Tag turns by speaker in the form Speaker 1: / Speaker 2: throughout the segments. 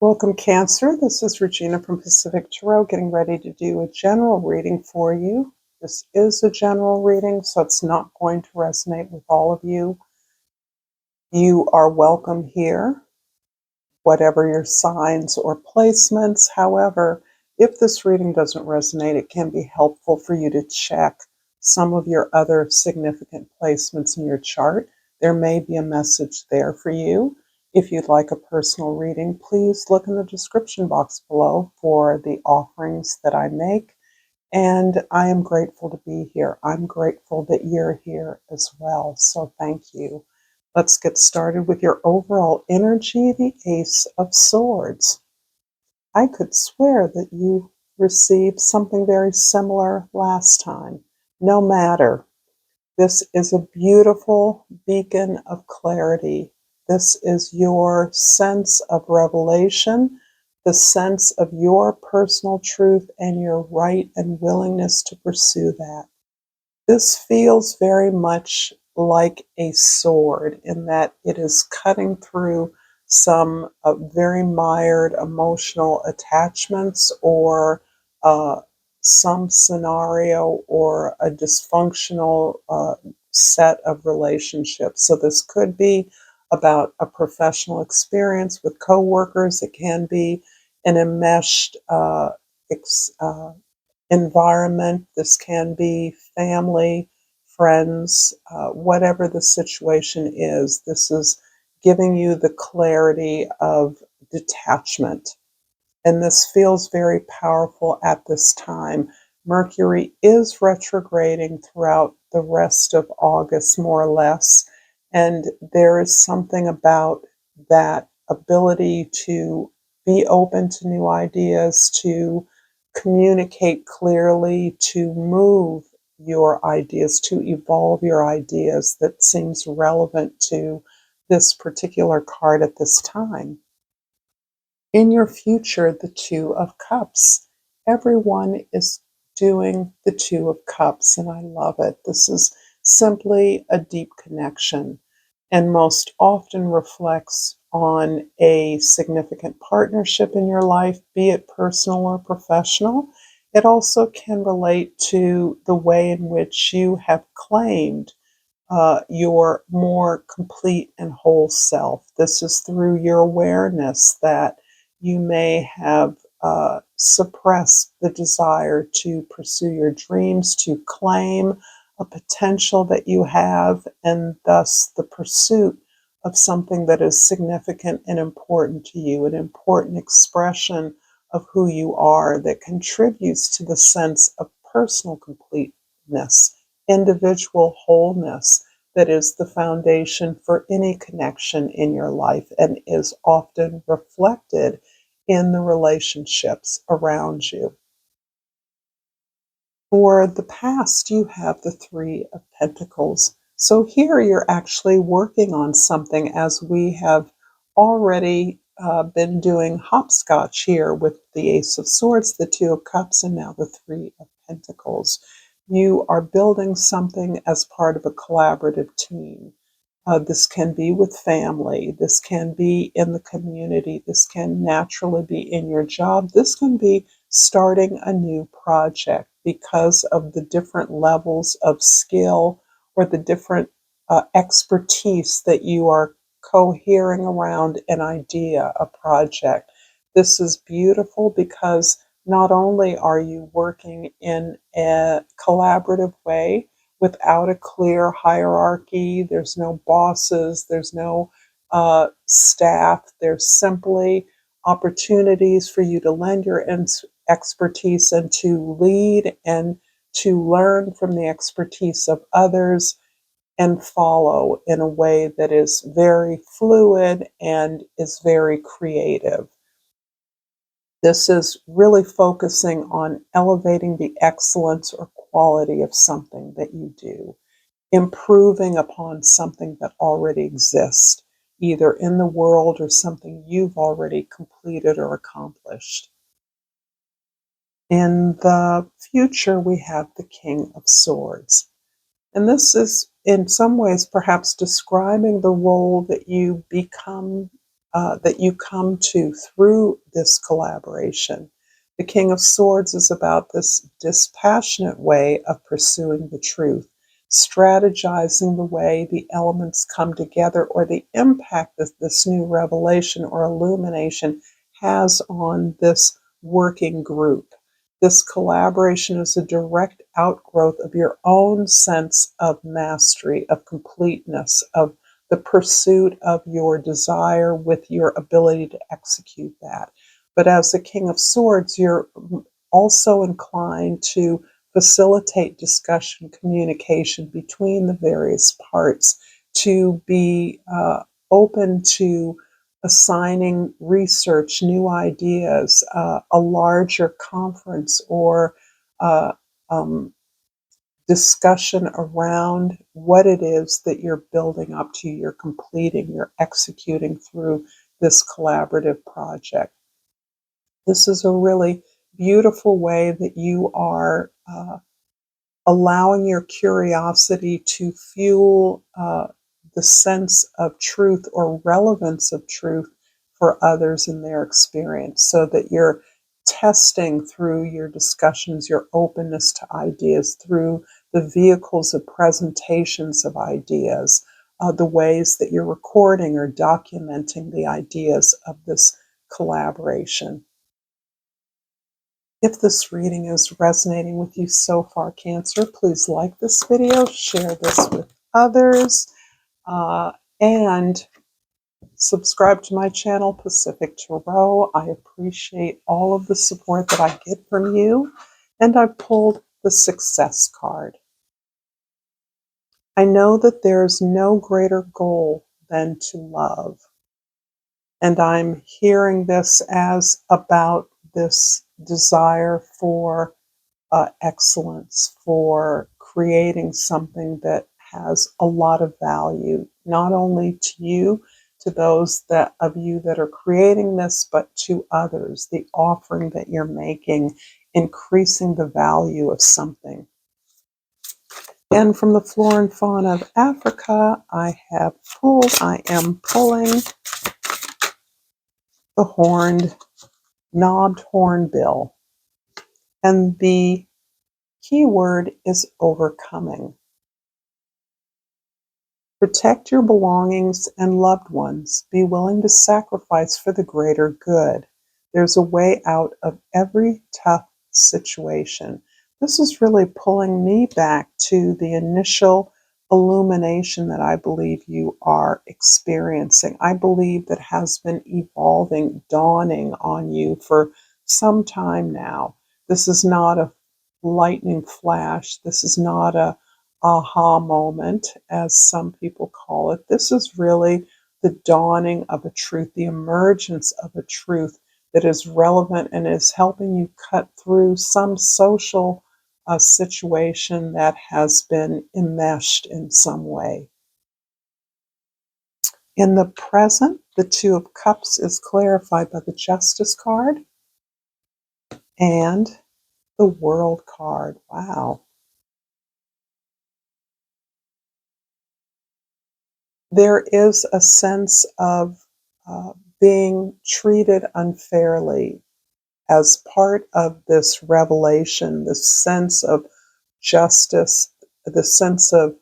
Speaker 1: Welcome, Cancer. This is Regina from Pacific Tarot, getting ready to do a general reading for you. This is a general reading, so it's not going to resonate with all of you. You are welcome here, whatever your signs or placements. However, if this reading doesn't resonate, it can be helpful for you to check some of your other significant placements in your chart. There may be a message there for you. If you'd like a personal reading, please look in the description box below for the offerings that I make. And I am grateful to be here. I'm grateful that you're here as well. So thank you. Let's get started with your overall energy, the Ace of Swords. I could swear that you received something very similar last time. No matter. This is a beautiful beacon of clarity. This is your sense of revelation, the sense of your personal truth and your right and willingness to pursue that. This feels very much like a sword in that it is cutting through some very mired emotional attachments or uh, some scenario or a dysfunctional set of relationships. So this could be about a professional experience with coworkers. It can be an enmeshed environment. This can be family, friends, whatever the situation is. This is giving you the clarity of detachment. And this feels very powerful at this time. Mercury is retrograding throughout the rest of August, more or less. And there is something about that ability to be open to new ideas, to communicate clearly, to move your ideas, to evolve your ideas that seems relevant to this particular card at this time. In your future, the Two of Cups. Everyone is doing the Two of Cups, and I love it. This is simply a deep connection and most often reflects on a significant partnership in your life, be it personal or professional. It also can relate to the way in which you have claimed your more complete and whole self. This is through your awareness that you may have suppressed the desire to pursue your dreams, to claim a potential that you have, and thus the pursuit of something that is significant and important to you, an important expression of who you are that contributes to the sense of personal completeness, individual wholeness that is the foundation for any connection in your life and is often reflected in the relationships around you. For the past, you have the Three of Pentacles. So here you're actually working on something as we have already been doing hopscotch here with the Ace of Swords, the Two of Cups, and now the Three of Pentacles. You are building something as part of a collaborative team. This can be with family. This can be in the community. This can naturally be in your job. This can be starting a new project because of the different levels of skill or the different expertise that you are cohering around an idea, a project. This is beautiful because not only are you working in a collaborative way, without a clear hierarchy. There's no bosses, there's no staff. There's simply opportunities for you to lend your expertise and to lead and to learn from the expertise of others and follow in a way that is very fluid and is very creative. This is really focusing on elevating the excellence or quality of something that you do, improving upon something that already exists, either in the world or something you've already completed or accomplished. In the future, we have the King of Swords. And this is, in some ways, perhaps describing the role that you become that you come to through this collaboration. The King of Swords is about this dispassionate way of pursuing the truth, strategizing the way the elements come together or the impact that this new revelation or illumination has on this working group. This collaboration is a direct outgrowth of your own sense of mastery, of completeness, of the pursuit of your desire with your ability to execute that. But as the King of Swords, you're also inclined to facilitate discussion, communication between the various parts, to be open to assigning research, new ideas, a larger conference, or uh, um, discussion around what it is that you're building up to, you're completing, you're executing through this collaborative project. This is a really beautiful way that you are allowing your curiosity to fuel the sense of truth or relevance of truth for others in their experience, so that you're testing through your discussions your openness to ideas through the vehicles of presentations of ideas, the ways that you're recording or documenting the ideas of this collaboration. If this reading is resonating with you so far, Cancer, please like this video, share this with others, and subscribe to my channel, Pacific Tarot. I appreciate all of the support that I get from you. And I pulled the Success card. I know that there's no greater goal than to love. And I'm hearing this as about this desire for excellence, for creating something that has a lot of value, not only to you, to those that of you that are creating this, but to others, the offering that you're making, increasing the value of something. And from the Flora and Fauna of Africa, I am pulling the knobbed hornbill. And the key word is overcoming. Protect your belongings and loved ones. Be willing to sacrifice for the greater good. There's a way out of every tough situation. This is really pulling me back to the initial illumination that I believe you are experiencing. I believe that has been evolving, dawning on you for some time now. This is not a lightning flash. This is not a aha moment, as some people call it. This is really the dawning of a truth, the emergence of a truth that is relevant and is helping you cut through some social situation that has been enmeshed in some way. In the present, the Two of Cups is clarified by the Justice card and the World card. Wow. There is a sense of being treated unfairly as part of this revelation, this sense of justice, the sense of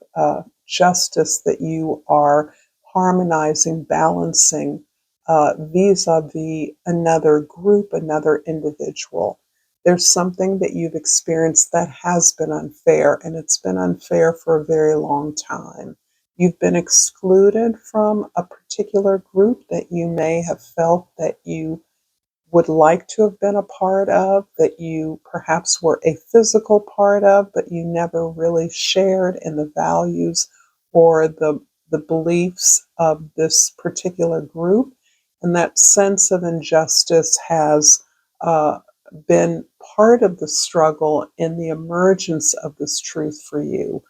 Speaker 1: justice that you are harmonizing, balancing vis-a-vis another group, another individual. There's something that you've experienced that has been unfair, and it's been unfair for a very long time. You've been excluded from a particular group that you may have felt that you would like to have been a part of, that you perhaps were a physical part of, but you never really shared in the values or the beliefs of this particular group. And that sense of injustice has been part of the struggle in the emergence of this truth for you,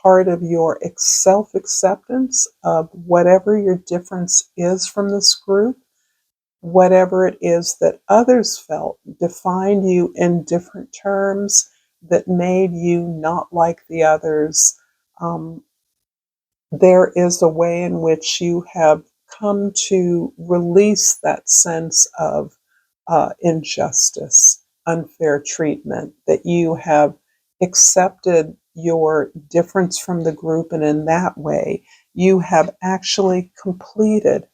Speaker 1: part of your self-acceptance of whatever your difference is from this group, whatever it is that others felt defined you in different terms that made you not like the others. There is a way in which you have come to release that sense of injustice, unfair treatment, that you have accepted your difference from the group, and in that way, you have actually completed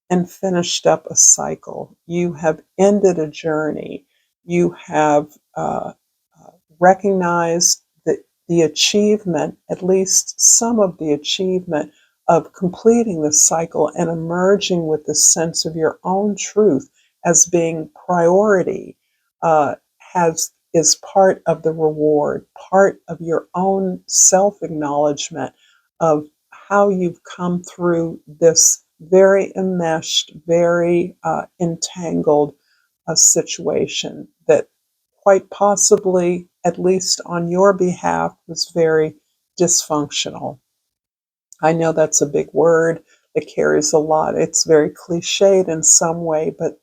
Speaker 1: and finished up a cycle. You have ended a journey. You have recognized the achievement, at least some of the achievement, of completing the cycle and emerging with the sense of your own truth as being priority, has is part of the reward, part of your own self acknowledgement of how you've come through this very enmeshed, very entangled situation that quite possibly, at least on your behalf, was very dysfunctional. I know that's a big word that carries a lot. It's very cliched in some way, but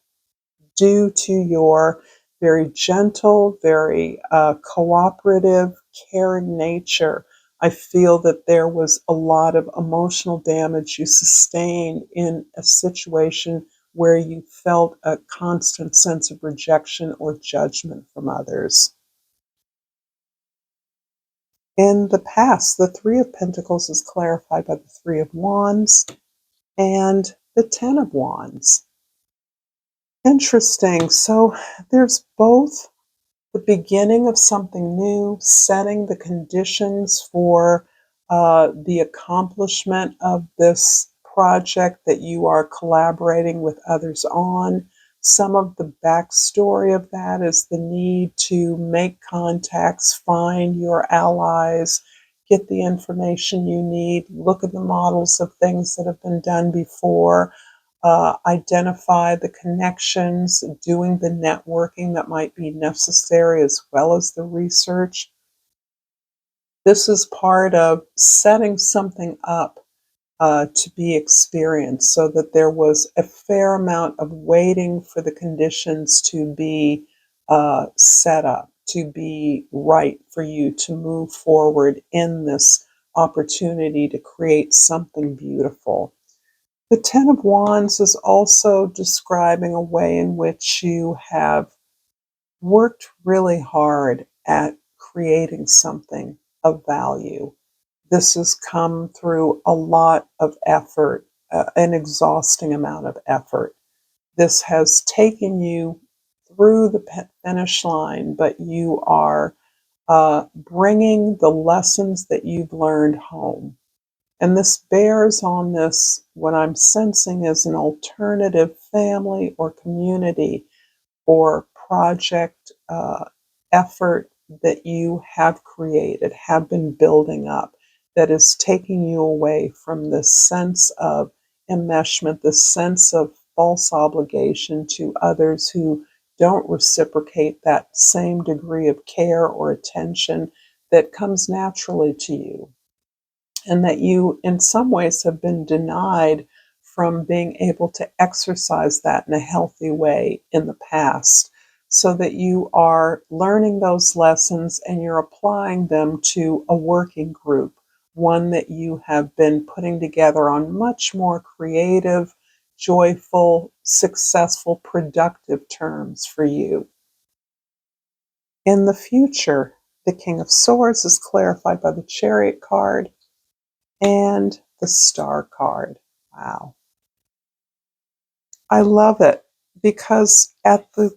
Speaker 1: due to your very gentle, very cooperative, caring nature, I feel that there was a lot of emotional damage you sustained in a situation where you felt a constant sense of rejection or judgment from others. In the past, the Three of Pentacles is clarified by the Three of Wands and the Ten of Wands. Interesting. So there's both the beginning of something new, setting the conditions for the accomplishment of this project that you are collaborating with others on. Some of the backstory of that is the need to make contacts, find your allies, get the information you need, look at the models of things that have been done before, identify the connections, doing the networking that might be necessary, as well as the research. This is part of setting something up to be experienced, so that there was a fair amount of waiting for the conditions to be set up, to be right for you to move forward in this opportunity to create something beautiful. The Ten of Wands is also describing a way in which you have worked really hard at creating something of value. This has come through a lot of effort, an exhausting amount of effort. This has taken you through the finish line, but you are bringing the lessons that you've learned home. And this bears on this, what I'm sensing is an alternative family or community or project effort that you have created, have been building up, that is taking you away from this sense of enmeshment, this sense of false obligation to others who don't reciprocate that same degree of care or attention that comes naturally to you, and that you, in some ways, have been denied from being able to exercise that in a healthy way in the past, so that you are learning those lessons and you're applying them to a working group, one that you have been putting together on much more creative, joyful, successful, productive terms for you. In the future, the King of Swords is clarified by the Chariot card and the Star card. Wow. I love it because at the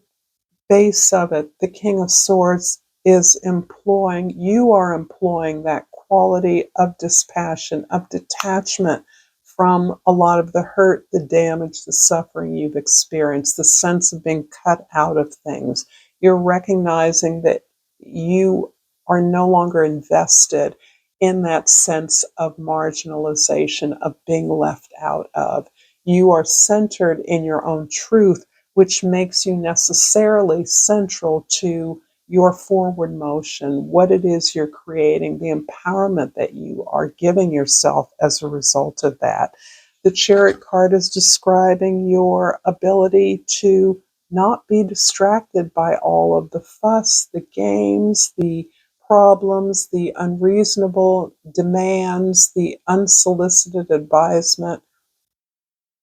Speaker 1: base of it, the King of Swords you are employing that quality of dispassion, of detachment from a lot of the hurt, the damage, the suffering you've experienced, the sense of being cut out of things. You're recognizing that you are no longer invested in that sense of marginalization, of being left out of. You are centered in your own truth, which makes you necessarily central to your forward motion, what it is you're creating, the empowerment that you are giving yourself as a result of that. The Chariot card is describing your ability to not be distracted by all of the fuss, the games, the problems, the unreasonable demands, the unsolicited advisement.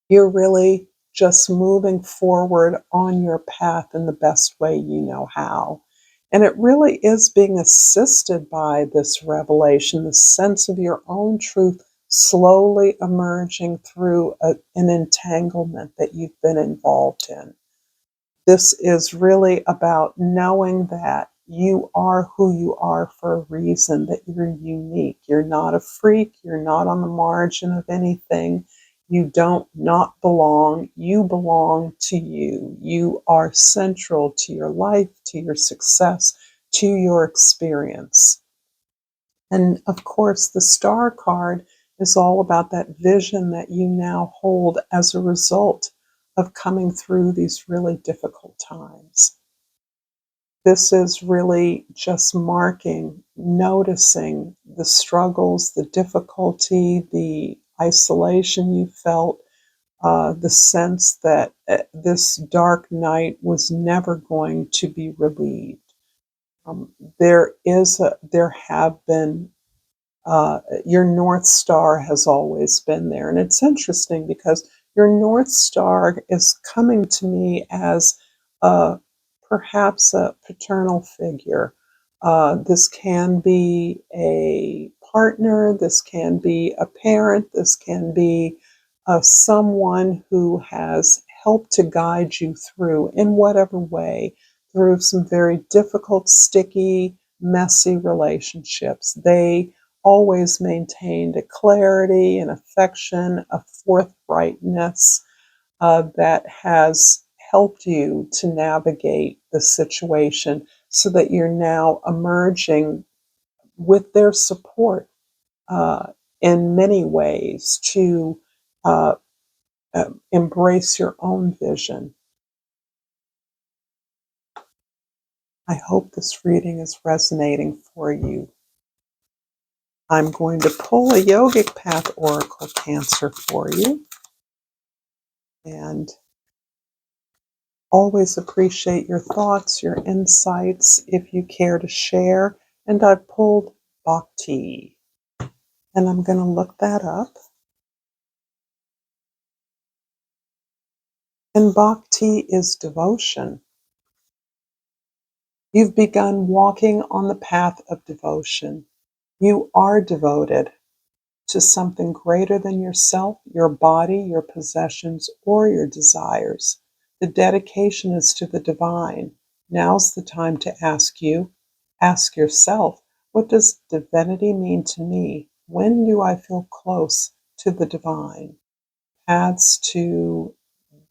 Speaker 1: You're really just moving forward on your path in the best way you know how. And it really is being assisted by this revelation, the sense of your own truth slowly emerging through an entanglement that you've been involved in. This is really about knowing that you are who you are for a reason, that you're unique. You're not a freak. You're not on the margin of anything. You don't not belong. You belong to you. You are central to your life, to your success, to your experience. And of course, the star card is all about that vision that you now hold as a result of coming through these really difficult times. This is really just marking, noticing the struggles, the difficulty, the isolation you felt, the sense that this dark night was never going to be relieved. There have been your North Star has always been there. And it's interesting because your North Star is coming to me as uh, perhaps a paternal figure. This can be a partner, this can be a parent, this can be someone who has helped to guide you through, in whatever way, through some very difficult, sticky, messy relationships. They always maintained a clarity, an affection, a forthrightness that has helped you to navigate the situation so that you're now emerging with their support uh, in many ways to uh, embrace your own vision. I hope this reading is resonating for you. I'm going to pull a Yogic Path Oracle Cancer for you, and always appreciate your thoughts, your insights, if you care to share. And I pulled Bhakti, and I'm going to look that up. And Bhakti is devotion. You've begun walking on the path of devotion. You are devoted to something greater than yourself, your body, your possessions, or your desires. The dedication is to the divine. Now's the time to ask yourself, what does divinity mean to me? When do I feel close to the divine? Paths to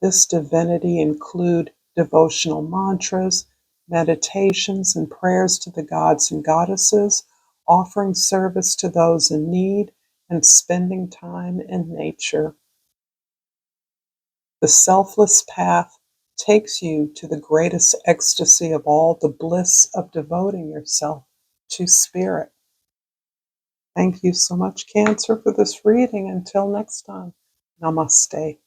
Speaker 1: this divinity include devotional mantras, meditations, and prayers to the gods and goddesses, offering service to those in need, and spending time in nature. The selfless path takes you to the greatest ecstasy of all, the bliss of devoting yourself to spirit. Thank you so much, Cancer, for this reading. Until next time, namaste.